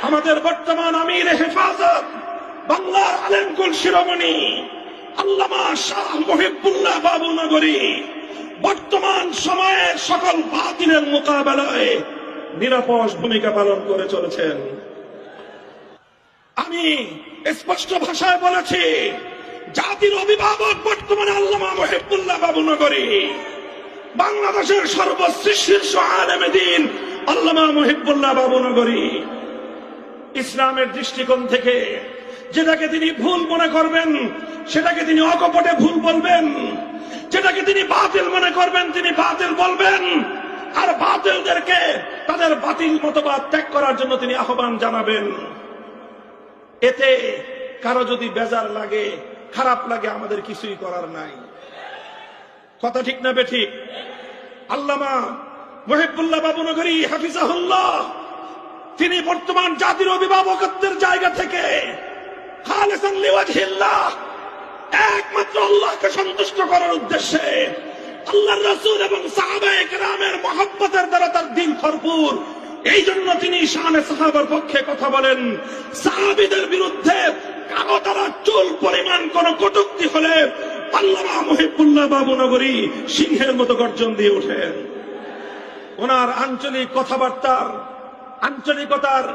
আমাদের বর্তমান আমির হেফাজত বাংলার আলেমকুল শিরোমণি আল্লামা শাহ মুহিবুল্লাহ বাবুনগরী বর্তমান সময়ের সকল বাতিলের মোকাবেলায় নিরপেক্ষ ভূমিকা পালন করে চলেছেন। আমি স্পষ্ট ভাষায় বলেছি, জাতির অভিভাবক বর্তমানে আল্লামা মুহিবুল্লাহ বাবুনগরী, বাংলাদেশের সর্বশীর্ষ আলেম দ্বীন আল্লামা মুহিবুল্লাহ বাবুনগরী। ইসলামের দৃষ্টিকোণ থেকে যেটাকে তিনি ভুল মনে করবেন সেটাকে তিনি অকপটে ভুল বলবেন, যেটাকে তিনি বাতিল মনে করবেন তিনি বাতিল বলবেন, আর বাতিলদেরকে তাদের বাতিল মতবাদ ত্যাগ করার জন্য তিনি আহ্বান জানাবেন। এতে কারো যদি বেজার লাগে, খারাপ লাগে, আমাদের কিছুই করার নাই। কথা ঠিক না বেঠিক? আল্লামা মুহিবুল্লাহ বাবুনগরী হাফিজাহুল্লাহ তিনি বর্তমান জাতির অভিভাবকত্বের জায়গা থেকে খালিসান লিওয়াজহিল্লাহ, একমাত্র আল্লাহকে সন্তুষ্ট করার উদ্দেশ্যে আল্লাহর রাসূল এবং সাহাবায়ে কেরামের মহব্বতের দ্বারা তার দিল ভরপুর। এই জন্য তিনি শানে সাহাবার পক্ষে কথা বলেন। সাহাবীদের বিরুদ্ধে কারো দ্বারা চুল পরিমাণ কোন কটূক্তি হলে আল্লামা মুহিবুল্লাহ বাবুনগরী সিংহের মতো গর্জন দিয়ে ওঠেন। ওনার আঞ্চলিক কথাবার্তার আঞ্চলিকতার